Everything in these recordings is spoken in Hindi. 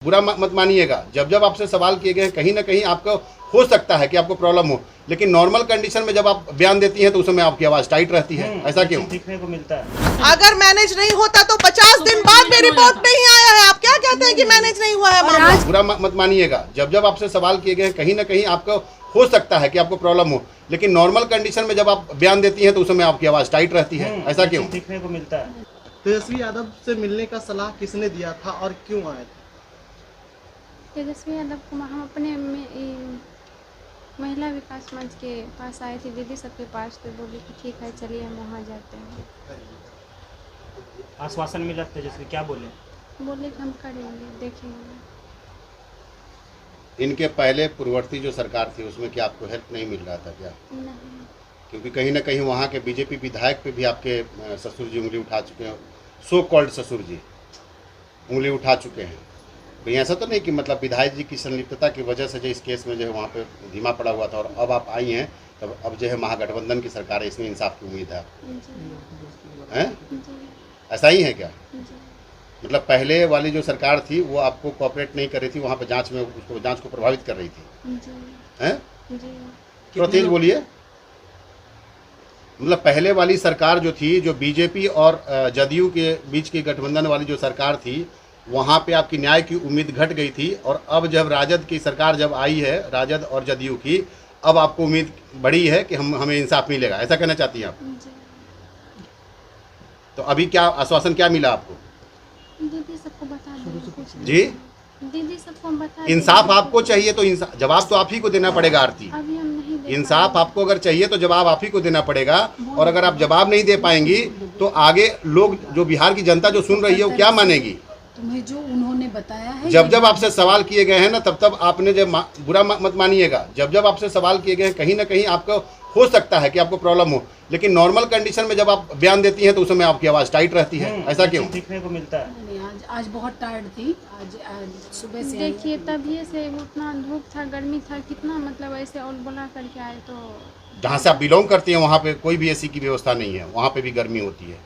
बुरा मत मानिएगा। जब जब आपसे सवाल किए गए हैं, कहीं ना कहीं आपको हो सकता है कि आपको प्रॉब्लम हो, लेकिन नॉर्मल कंडीशन में जब आप बयान देती हैं तो उस समय आपकी आवाज़ टाइट रहती है। ऐसा क्यों? सीखने को मिलता है। अगर मैनेज नहीं होता तो 50 दिन बाद भी रिपोर्ट नहीं आया है। आप क्या कहते हैं कि मैनेज नहीं हुआ है मामला? बुरा मत मानिएगा। जब जब आपसे सवाल किए गए हैं, कहीं ना कहीं आपको हो सकता है कि आपको प्रॉब्लम हो, लेकिन नॉर्मल कंडीशन में जब आप बयान देती हैं तो उस समय आपकी आवाज़ टाइट रहती है। ऐसा क्यों? सीखने को मिलता है। तेजस्वी यादव से मिलने का सलाह किसने दिया था और क्यों आए थे? तेजस्वी यादव को हम अपने महिला विकास मंच के पास आए थे, दीदी सबके पास, तो बोले कि ठीक है चलिए हम वहाँ जाते हैं। आश्वासन मिला तेजस्वी, क्या बोले? बोले कि हम करेंगे, देखेंगे। इनके पहले पूर्ववर्ती जो सरकार थी उसमें क्या आपको हेल्प नहीं मिल रहा था क्या? नहीं। क्योंकि कहीं ना कहीं वहाँ के बीजेपी विधायक पे भी आपके ससुर जी उंगली उठा चुके हैं, सो कॉल्ड ससुर जी उंगली उठा चुके हैं। कहीं ऐसा तो नहीं कि मतलब विधायक जी की संलिप्तता की वजह से जो इस केस में जो है वहाँ पे धीमा पड़ा हुआ था और अब आप आई हैं, तब अब जो है महागठबंधन की सरकार है, इसमें इंसाफ की उम्मीद है? ऐसा ही है क्या? मतलब पहले वाली जो सरकार थी वो आपको कोऑपरेट नहीं कर रही थी, वहाँ पे जांच में उसको जांच को प्रभावित कर रही थी, हैं? थोड़ा तेज बोलिए। मतलब पहले वाली सरकार जो थी, जो बीजेपी और जदयू के बीच की गठबंधन वाली जो सरकार थी, वहाँ पे आपकी न्याय की उम्मीद घट गई थी, और अब जब राजद की सरकार जब आई है, राजद और जदयू की, अब आपको उम्मीद बढ़ी है कि हमें इंसाफ मिलेगा। ऐसा कहना चाहती हैं आप? तो अभी क्या आश्वासन क्या मिला आपको? दीदी सबको बता देंगे। जी, दीदी सबको बता। इंसाफ आपको चाहिए तो जवाब तो आप ही को देना पड़ेगा आरती। अभी हम नहीं दे इंसाफ आपको अगर चाहिए तो जवाब आप ही को देना पड़ेगा, और अगर आप जवाब नहीं दे पाएंगी तो आगे लोग, जो बिहार की जनता जो सुन रही है, वो क्या मानेगी? तुम्हें जो उन्होंने बताया है, जब जब आपसे सवाल किए गए हैं ना, तब तब आपने जब बुरा मत मानिएगा। जब जब आपसे सवाल किए गए हैं, कहीं ना कहीं आपको हो सकता है कि आपको प्रॉब्लम हो, लेकिन नॉर्मल कंडीशन में जब आप बयान देती हैं तो उस समय आपकी आवाज़ टाइट रहती है। ऐसा क्यों? सीखने को मिलता है। आज बहुत टायर्ड थी। आज सुबह से देखिए, तभी से उतना धूप था, गर्मी था, कितना मतलब ऐसे और बोला करके आए। तो जहाँ से आप बिलोंग करती हैं वहाँ पे कोई भी एसी की व्यवस्था नहीं है, वहाँ पे भी गर्मी होती है।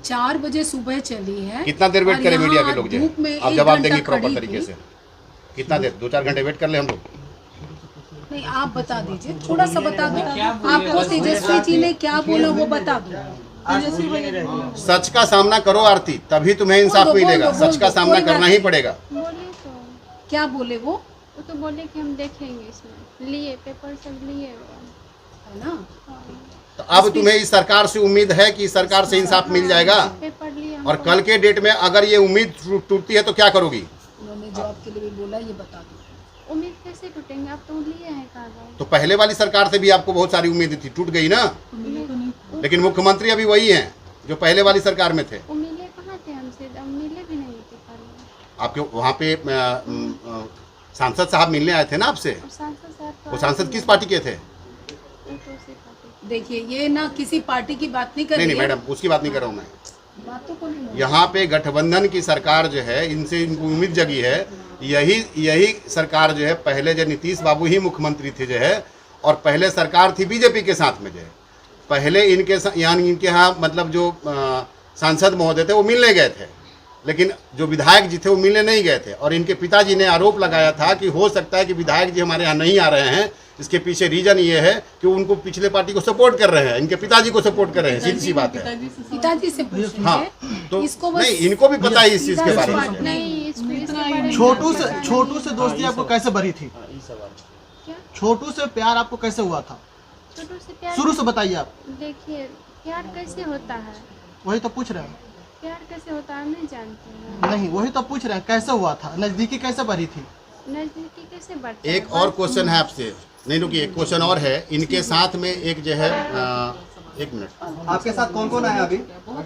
4 बजे सुबह चली है। कितना देर वेट करें मीडिया के लोग? जो आप जवाब देंगे प्रॉपर खड़ी तरीके थी। से, कितना देर? 2-4 घंटे वेट कर ले हम लोग? नहीं, आप बता दीजिए, थोड़ा सा बता दो। आपको तेजस्वी जी ने क्या बोला वो बता दो। सच का सामना करो आरती, तभी तुम्हें इंसाफ मिलेगा। सच का सामना करना ही पड़ेगा। बोले तो क्या बोले वो तो बोले कि हम देखेंगे, इसमें लिए पेपर सब लिए है ना। तो अब तुम्हें इस सरकार से उम्मीद है कि इस सरकार से इंसाफ मिल जाएगा? पेपर लिए। और कल के डेट में अगर ये उम्मीद टूटती है तो क्या करोगी? उन्होंने जवाब के लिए भी बोला, ये बता दो। उम्मीद कैसे टूटेंगे? आप तो लिए हैं कागज। तो पहले वाली सरकार से भी आपको बहुत सारी उम्मीद थी, टूट गई ना। लेकिन मुख्यमंत्री अभी वही हैं जो पहले वाली सरकार में थे। वो मिले कहाँ थे हमसे? अब मिले भी नहीं थे पहले। आपके वहाँ पे सांसद साहब मिलने आए थे ना आपसे। सांसद साहब वो सांसद किस पार्टी के थे? देखिए, ये ना किसी पार्टी की बात नहीं कर रही नहीं है। मैडम, उसकी बात नहीं कर रहा हूँ मैं। बातों को नहीं। यहाँ पे गठबंधन की सरकार जो है, इनसे इनको उम्मीद जगी है। यही सरकार जो है, पहले जो नीतीश बाबू ही मुख्यमंत्री थे जो है, और पहले सरकार थी बीजेपी के साथ में जो है, पहले इनके यहाँ मतलब जो सांसद महोदय थे वो मिलने गए थे, लेकिन जो विधायक जी थे वो मिलने नहीं गए थे। और इनके पिताजी ने आरोप लगाया था कि हो सकता है कि विधायक जी हमारे यहाँ नहीं आ रहे हैं। इसके पीछे रीजन ये है कि उनको पिछले पार्टी को सपोर्ट कर रहे हैं, इनके पिताजी को सपोर्ट कर रहे हैं। सीधी सी बात है। पिताजी से पूछिए। हाँ, तो इसको बस नहीं, इनको भी पता है इस चीज़ के बारे में। नहीं, छोटू से दोस्ती आपको कैसे बढ़ी थी? छोटू से प्यार आपको कैसे हुआ था? छोटू से प्यार शुरू से बताइए आप। देखिए, प्यार कैसे होता है? वही तो पूछ रहे हैं। प्यार कैसे होता है नहीं जानते हैं। नहीं, वही तो पूछ रहे हैं, कैसे हुआ था? नजदीकी कैसे बढ़ी थी? नजदीकी कैसे बढ़ती है? एक और क्वेश्चन है आपसे। नहीं रुकिए, एक क्वेश्चन और है। इनके साथ में एक जो है, एक मिनट, आपके साथ कौन कौन आया अभी?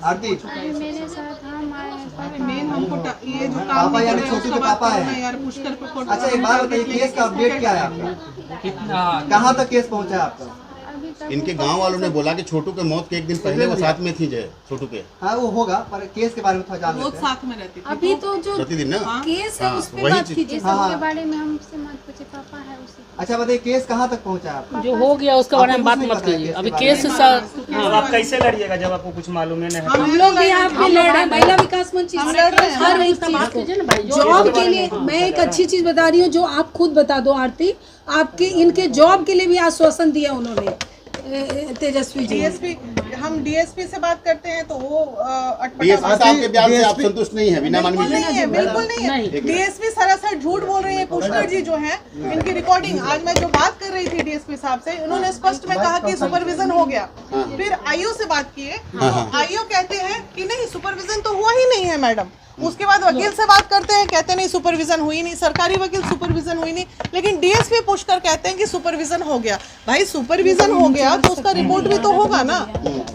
आरती, अभी मेरे साथ हम आए हैं। मेन हमको ये जो काम पापा नहीं यानी कर रहे छोटू उसका के बात पापा करना है। यार, पुष्कर को फोटो। अच्छा एक बात बताइए, केस का अपडेट क्या है आपका? कहाँ तक केस पहुँचा है आपका? अभी तक इनके गांव वालों ने बोला कि छोटू के मौत के एक दिन पहले वो साथ में थी जो है, छोटू के। हाँ वो होगा, पर केस के बारे में थोड़ा जान बहुत लेते हैं। साथ में रहती थी। अभी तो जो प्रतिदिन ना। केस है हाँ, उस पे वही बात चीज़। कीजिए। इस सब के बारे में हमसे मत पूछे, पापा है उसी। अच्छा बताइए, केस कहाँ तक पहुँचा है आपका? जो हो गया उसके बारे में बात मत कीजिए। अभी केस तो आप कैसे लड़िएगा जब आपको कुछ मालूम है नहीं? हम लोग भी आपके लड़ रहे हैं, महिला विकास मंच हर एक चीज को जॉब के लिए। मैं एक अच्छी चीज बता रही हूँ जो आप खुद बता दो आरती, आपके इनके जॉब के लिए भी आश्वासन दिया उन्होंने तेजस्वी जी। डीएसपी, हम डीएसपी से बात करते हैं तो वो डीएसपी साहब के बयान से आप संतुष्ट नहीं है? बिना बिल्कुल नहीं है, बिल्कुल नहीं है। डीएसपी सरासर झूठ बोल रहे हैं। पुष्कर जी जो हैं, इनकी रिकॉर्डिंग आज मैं जो बात कर रही थी डीएसपी साहब से, उन्होंने स्पष्ट में कहा कि सुपरविजन हो गया। फिर आईओ से बात किए, आईओ कहते हैं कि नहीं सुपरविजन तो हुआ ही नहीं है मैडम। उसके बाद वकील से बात करते हैं, कहते नहीं सुपरविजन हुई नहीं, सरकारी वकील सुपरविजन हुई नहीं, लेकिन डीएसपी पुष्कर कहते हैं कि सुपरविजन हो गया। भाई सुपरविजन हो गया तो उसका रिपोर्ट भी तो होगा ना,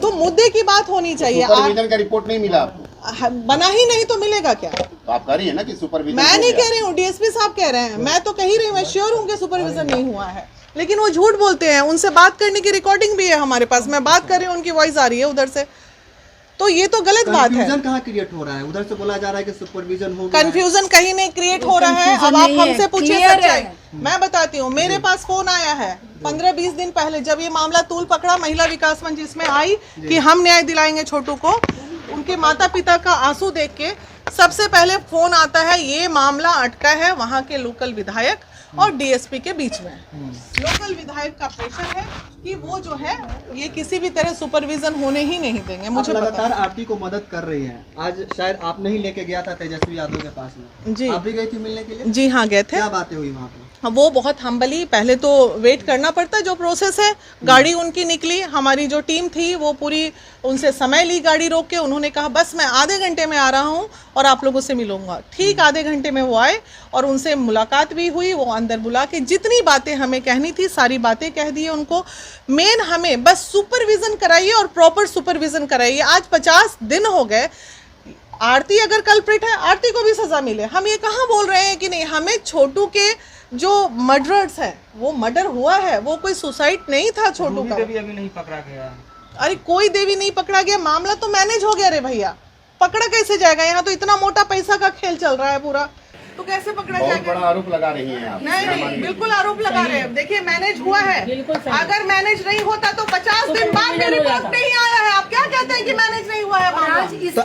तो मुद्दे की बात होनी चाहिए। सुपरविजन का रिपोर्ट नहीं मिला आपको? बना ही नहीं तो मिलेगा क्या? तो आप कह रही है ना कि सुपरविजन। मैं नहीं कह रही हूँ, डीएसपी साहब कह रहे हैं, मैं तो कह ही रही हूँ, मैं श्योर हूँ कि सुपरविजन नहीं हुआ है, लेकिन वो झूठ बोलते हैं। उनसे बात करने की रिकॉर्डिंग भी है हमारे पास, मैं बात कर रही हूँ, उनकी वॉइस आ रही है उधर से, तो ये तो गलत बात है। कंफ्यूजन कहाँ क्रिएट हो रहा है? उधर से बोला जा रहा है कि सुपरविजन हो गया। कंफ्यूजन कहीं नहीं क्रिएट हो रहा है। अब आप हमसे पूछिए सच्चाई, मैं बताती हूँ। मेरे पास फोन आया है 15-20 दिन पहले, जब ये मामला तूल पकड़ा, महिला विकास मंच इसमें आई कि हम न्याय दिलाएंगे छोटू को। उनके माता पिता का आंसू देख के सबसे पहले फोन आता है, ये मामला अटका है वहाँ के लोकल विधायक और डीएसपी के बीच में। लोकल विधायक का प्रेशर है कि वो जो है ये किसी भी तरह सुपरविजन होने ही नहीं देंगे। मुझे लगातार आरती को मदद कर रही हैं। आज शायद आप नहीं लेके गया था तेजस्वी यादव के पास में जी, आप भी गई थी मिलने के लिए? जी हाँ गए थे। क्या बातें हुई वहाँ पे? वो बहुत हम्बली, पहले तो वेट करना पड़ता है जो प्रोसेस है। गाड़ी उनकी निकली, हमारी जो टीम थी वो पूरी उनसे समय ली गाड़ी रोक के। उन्होंने कहा बस मैं आधे घंटे में आ रहा हूँ और आप लोगों से मिलूंगा। ठीक आधे घंटे में वो आए और उनसे मुलाकात भी हुई। वो अंदर बुला के जितनी बातें हमें कहनी थी सारी बातें कह दी उनको। मेन हमें बस सुपरविजन कराइए और प्रॉपर सुपरविजन कराइए। आज 50 दिन हो गए। आरती अगर कल्प्रिट है, आरती को भी सजा मिले। हम ये कहाँ बोल रहे हैं कि नहीं। हमें छोटू के जो मर्डरर्स है, वो मर्डर हुआ है, वो कोई सुसाइड नहीं था छोटू का। देवी अभी नहीं पकड़ा गया। अरे कोई देवी नहीं पकड़ा गया, मामला तो मैनेज हो गया रे भैया। पकड़ा कैसे जाएगा? यहाँ तो इतना मोटा पैसा का खेल चल रहा है पूरा, तो कैसे पकड़ा बहुत जाएगा? बड़ा आरोप लगा रही हैं आप। नहीं, बिल्कुल आरोप लगा रहे हैं। देखिए मैनेज हुआ है, अगर मैनेज नहीं होता तो 50 दिन बाद में रिपोर्ट नहीं आया है। आप क्या कहते हैं कि मैनेज नहीं हुआ है मामला? तो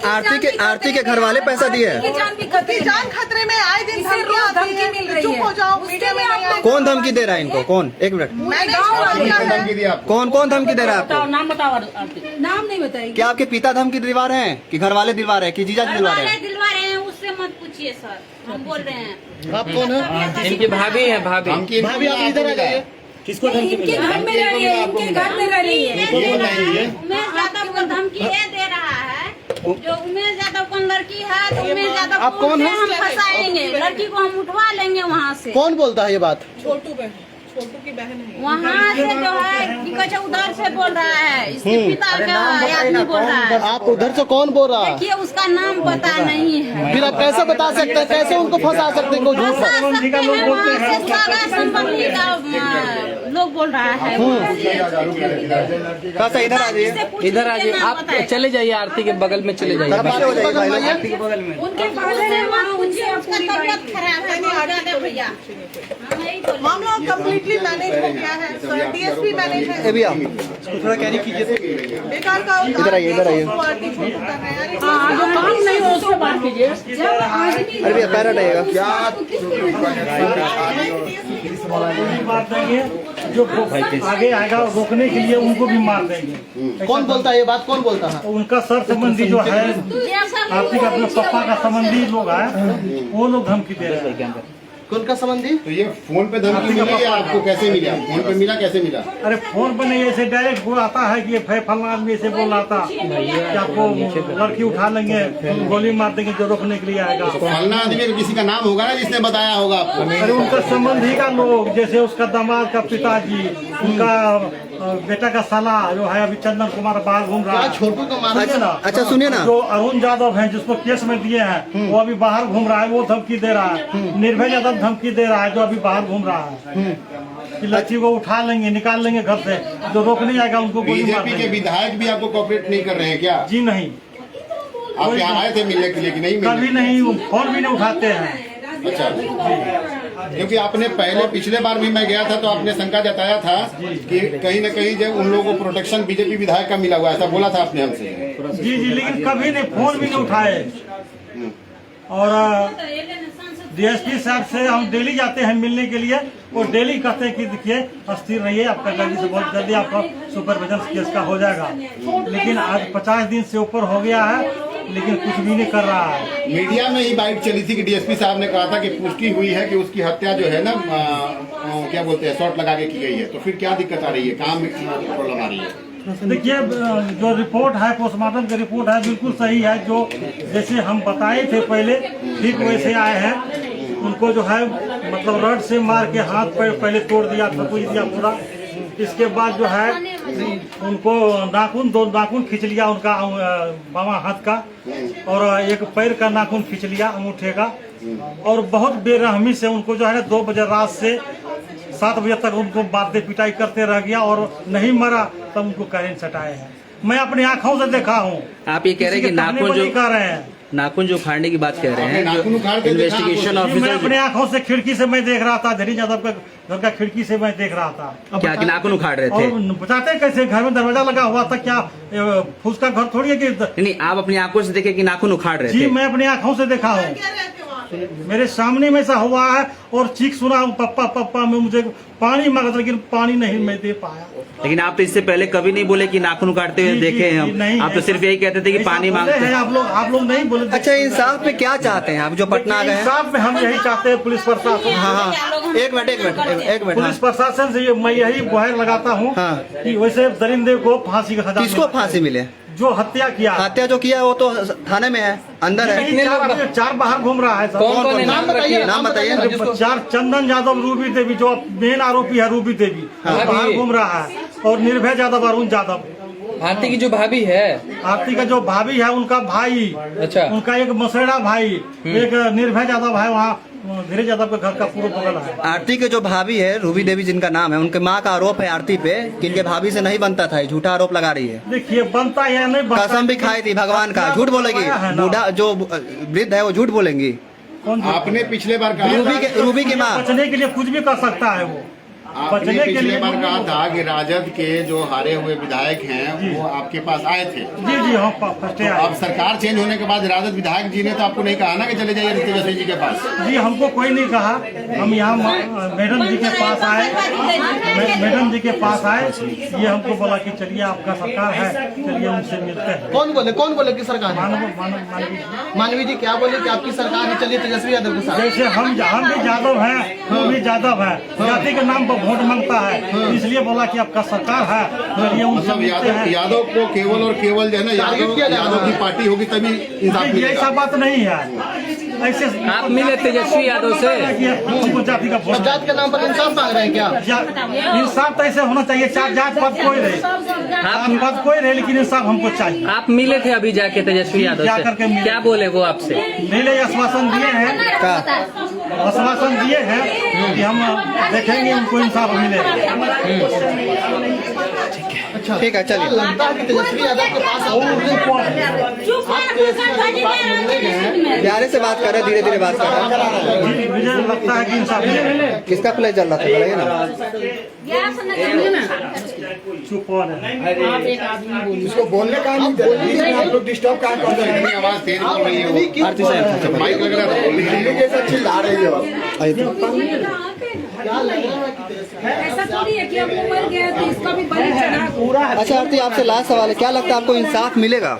आरती के घर वाले पैसा दिए हैं? उसकी जान खतरे में, आए दिन धमकियां आती हैं। चुप हो जाओ, मीडिया में नहीं आए। कौन धमकी दे रहा है इनको? कौन? एक मिनट, मैंने धमकी दी आपको? कौन धमकी दे रहा है आपको? नाम बताओ। नाम नहीं बताएगी। क्या आपके पिता धमकी दिलवा रहे हैं कि घर वाले दिलवा रहे हैं कि जीजा जी दिलवा रहे हैं? दिलवा रहे हैं, उससे मत पूछिए सर, हम बोल रहे हैं। आप कौन है? इनकी भाभी है। भाभी भाभी आप इधर आ जाइए। किसको धमकी मिली? इनके घर में रह रही है, इनके घर में रह रही है। उमेश यादव को धमकी ये दे रहा है, जो उमेश यादव कौन लड़की है, तो उमेश यादव आप कौन है? हम फंसाएंगे, लड़की को हम उठवा लेंगे वहाँ से। कौन बोलता है ये बात? छोटू बहन, छोटू की बहन है। वहाँ से जो है कि उधर से बोल रहा है, इसके पिता का आदमी बोल रहा है। आप उधर से कौन बोल रहा है? देखिए उसका नाम पता नहीं है। फिर आप कैसे बता सकते हैं? कैसे उनको फंसा सकते हैं? कोई झूठ फंसा सकते हैं, वहाँ से सारा संबंधी का लोग बोल रहा है। कैसा? इधर आ जाइए, इधर आ जाइए, आप चले जाइए, आरती के बगल में चले जाइए। आरती के बगल में उनके वहाँ उनसे उसका तबियत खराब है, ज्यादा भैया। मामला कंप्लीटली मैनेज हो गया है। डीएसपी मैनेज है। भैया थोड़ा कैरी कीजिए। बेकार का इधर आइए, इधर आइए। जो काम नहीं हो उससे बात कीजिए। अरे भैया पैर हटाइएगा। मार देंगे, जो आगे आएगा रोकने के लिए उनको भी मार देंगे। कौन बोलता है ये बात? कौन बोलता है? उनका सर संबंधी जो है, आपके अपने पापा का संबंधी लोग है, वो लोग धमकी दे रहे हैं। उनका संबंधी? तो ये फोन पे धमकी मिली या आपको कैसे मिला? फोन पे मिला, कैसे मिला? अरे फोन पे नहीं, ऐसे डायरेक्ट वो आता है कि फलाना आदमी से बोल रहा था कि आपको लड़की उठा लेंगे, गोली मार देंगे जो रोकने के लिए आएगा। फलाना आदमी तो किसी का नाम होगा ना जिसने बताया होगा आपको? अरे उनका संबंधी का लोग, जैसे उसका दामाद का पिताजी, उनका बेटा का साला जो है अभी चंदन कुमार बाहर घूम रहा है। छोटू को मारा सुनिए ना, अच्छा सुनिए ना, जो अरुण यादव है जिसको केस में दिए हैं, वो अभी बाहर घूम रहा है, वो धमकी दे रहा है। निर्भय यादव धमकी दे रहा है जो अभी बाहर घूम रहा है कि लड़की को उठा लेंगे, निकाल लेंगे घर से, जो रोक नहीं आएगा उनको गोली मार बीजेपी के देंगे। विधायक भी आपको कोऑपरेट नहीं कर रहे हैं क्या? जी नहीं, आप यहाँ आए थे मिलने के लिए कि नहीं? कभी नहीं, फोन भी नहीं उठाते हैं। अच्छा, क्योंकि आपने पहले पिछले बार भी मैं गया था तो आपने शंका जताया था कि कहीं न कहीं जो उन लोगों को प्रोटेक्शन बीजेपी विधायक का मिला हुआ है, ऐसा बोला था आपने हमसे। जी जी, लेकिन कभी नहीं, फोन भी नहीं उठाए। और डीएसपी साहब से हम डेली जाते हैं मिलने के लिए और डेली कहते हैं कि देखिए स्थिर रहिए, आपका जल्दी से बहुत जल्दी आपका सुपरविजन केस का हो जाएगा। लेकिन आज 50 दिन से ऊपर हो गया है, लेकिन कुछ भी नहीं कर रहा है। मीडिया में ही बाइट चली थी कि डीएसपी साहब ने कहा था कि पुष्टि हुई है कि उसकी हत्या जो है ना क्या बोलते हैं शॉट लगा के की गई है, तो फिर क्या दिक्कत आ रही है, कहाँ प्रॉब्लम आ रही है? देखिए, जो रिपोर्ट है, पोस्टमार्टम की रिपोर्ट है, बिल्कुल सही है। जो जैसे हम बताए थे पहले, ठीक वैसे आए हैं। उनको जो है मतलब रड से मार के हाथ पैर पहले तोड़ दिया, थकुच दिया पूरा। इसके बाद जो है उनको नाखून, 2 नाखून खींच लिया उनका बामा हाथ का, और एक पैर का नाखून खींच लिया अंगूठे का। और बहुत बेरहमी से उनको जो है 2 बजे रात से 7 बजे तक उनको मारते पिटाई करते रह गया, और नहीं मरा तब उनको करेंट सटाए हैं। मैं अपनी आंखों से देखा हूँ। आप ये कह रहे हैं कि नाखून जो कर रहे हैं, नाखून जो उखाड़ने की बात कह रहे हैं, इन्वेस्टिगेशन मैं ऑफिसर अपनी आंखों से खिड़की से मैं देख रहा था, धीरेन्द्र यादव का घर का खिड़की से मैं देख रहा था। क्या कि नाखून उखाड़ रहे थे? और बताते कैसे, घर में दरवाजा लगा हुआ था, क्या फूस का घर थोड़ी है कि? नहीं, आप अपनी आंखों से देखे कि नाखून उखाड़ रहे जी, थे? मैं अपनी आंखों से देखा हूँ, मेरे सामने में ऐसा हुआ है। और चीख सुना हूँ, पप्पा पप्पा, में मुझे पानी मांगा था, लेकिन पानी नहीं मैं दे पाया। लेकिन आप तो इससे पहले कभी नहीं बोले कि नाखून उखाड़ते हुए देखे हैं हम। आप तो सिर्फ यही कहते थे कि पानी मांगते हैं। आप लोग नहीं बोले। अच्छा, इंसाफ में क्या चाहते हैं आप जो पटना आ गए हैं? इंसाफ में हम यही चाहते हैं पुलिस प्रशासन। हाँ, एक मिनट। पुलिस प्रशासन से मैं यही गुहार लगाता हूँ कि वैसे दरिंदे को फांसी का सजा। किसको फांसी मिले? जो हत्या किया, हत्या जो किया वो तो थाने में है, अंदर है। 4 बाहर घूम रहा है। कौन है? नाम बताइए ना। 4 चंदन यादव, रूबी देवी, जो मेन आरोपी है रूबी देवी, बाहर घूम रहा है। और निर्भय यादव, अरुण यादव। आरती की जो भाभी है, आरती का जो भाभी है, उनका भाई, अच्छा, उनका एक मसेड़ा भाई, एक निर्भय यादव है, वहाँ धीरज यादव के घर का पूरा बगल है। आरती के जो भाभी है, रूबी देवी जिनका नाम है, उनके माँ का आरोप है आरती पे कि इनके भाभी से नहीं बनता था, झूठा आरोप लगा रही है। देखिए, बनता या नहीं बनता, कसम भी खाई थी भगवान का, झूठ बोलेगी। बूढ़ा जो वृद्ध है वो झूठ बोलेंगी। आपने पिछले बार कहा रूबी की माँ बचने के लिए कुछ भी कर सकता है वो। आपने पिछले बार कहा था कि राजद के जो हारे हुए विधायक हैं वो आपके पास आए थे। जी जी, हाँ, फर्स्ट तो अब सरकार चेंज होने के बाद राजद विधायक जी ने तो आपको नहीं कहा ना कि चले जाइए तेजस्वी जी के पास? जी, हमको कोई नहीं कहा। हम यहाँ मैडम जी के पास आए, मैडम जी के पास आए, ये हमको बोला कि चलिए आपका सरकार है, चलिए उनसे मिलते हैं। कौन बोले कि सरकार है? मानवी जी क्या बोले कि आपकी सरकार है, चलिए तेजस्वी यादव के साथ। जैसे हम भी यादव हैं, वो भी यादव है, जाति के नाम पर वोट मांगता है, इसलिए बोला कि आपका सरकार है, चलिए उनसे मिलते हैं। यादव को केवल और केवल जो है ना यादव की पार्टी होगी तभी इंसाफ मिलेगा। ऐसा बात नहीं है। ऐसे आप मिले तेजस्वी यादव से? जाति का वोट, जात के नाम पर इंसाफ मांग रहे हैं क्या? इंसाफ तो ऐसे होना चाहिए, चार जात पद कोई रहे, पद कोई रहे, लेकिन इंसाफ हमको चाहिए। आप मिले थे अभी जाके तेजस्वी यादव से, क्या बोले वो आपसे? मिले, आश्वासन दिए हैं, आश्वासन दिए हैं कि हम देखेंगे, उनको इंसाफ मिलेगा। ठीक है, चलिए। लगता है कि तेजस्वी यादव के पास प्यारे से बात कर रहे हैं, धीरे धीरे बात कर रहे हैं। मुझे लगता है कि इंसाफ मिलेगा। किसका प्ले चल रहा था बताइए ना। चुप हो रहे, इसको बोलने का नहीं, आप लोग डिस्टर्ब कहाँ कर रहे हैं? आवाज तेज बोल रही है, आरती साहब माइक लग रहा है, जैसा चिल्ला रही हो। ऐसा थोड़ी है कि अब वो मर गया तो इसका भी बलि चढ़ा। अच्छा आरती, आपसे लास्ट सवाल है, क्या लगता है आपको इंसाफ मिलेगा?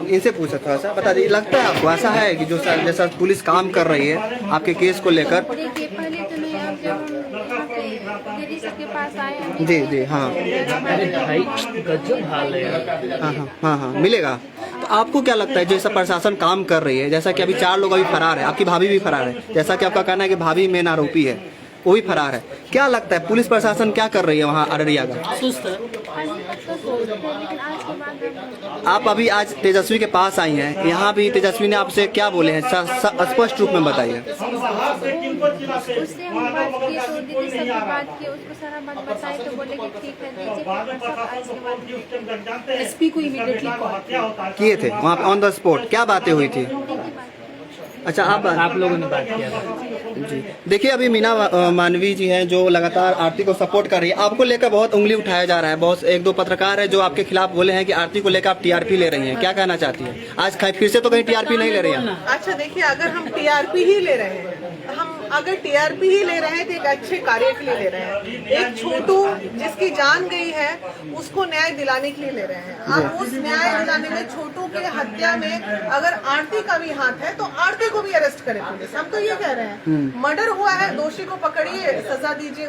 इनसे पूछा थोड़ा सा, बता दीजिए, लगता है आपको ऐसा है कि जो जैसा पुलिस काम कर रही है आपके केस को लेकर? देखिए, पहले तो नहीं, अब जब दीदी सबके पास आए हैं, जी जी, हाँ हाँ, मिलेगा। तो आपको क्या लगता है जैसा प्रशासन काम कर रही है, जैसा कि अभी 4 लोग अभी फरार है, आपकी भाभी भी फरार है, जैसा कि आपका कहना है कि भाभी मेन आरोपी है, वो भी फरार है, क्या लगता है पुलिस प्रशासन क्या कर रही है वहाँ अररिया का? लेकिन आज के बाद आप अभी आज तेजस्वी के पास आई हैं, यहाँ भी तेजस्वी ने आपसे क्या बोले हैं, स्पष्ट रूप में बताइए। उससे हम बात किए तो दीदी सबसे बात की, उसको सारा बात बताई तो बोले कि ठीक है दीजिए, आज के बाद एसपी को इमीडिएटली कॉल किए थे वहाँ पे ऑन द स्पॉट, क्या बातें हुई थी? अच्छा आप लोगों ने बात किया था। जी देखिए, अभी मीना मानवी जी हैं जो लगातार आरती को सपोर्ट कर रही है। आपको लेकर बहुत उंगली उठाया जा रहा है। बहुत एक दो पत्रकार है जो आपके खिलाफ बोले हैं कि आरती को लेकर आप टीआरपी ले रही हैं। क्या कहना चाहती है? आज फिर से तो कहीं टीआरपी नहीं ले रही है। अच्छा देखिए, अगर हम टीआरपी ही ले रहे हैं, हम अगर टीआरपी ही ले रहे हैं तो एक अच्छे कार्य के लिए ले रहे हैं। एक छोटू जिसकी जान गई है उसको न्याय दिलाने के लिए ले रहे हैं। अब उस न्याय दिलाने में छोटू के हत्या में अगर आरती का भी हाथ है तो आरती को भी अरेस्ट करे पुलिस। हम तो ये कह रहे हैं, मर्डर हुआ है, दोषी को पकड़िए, सजा दीजिए।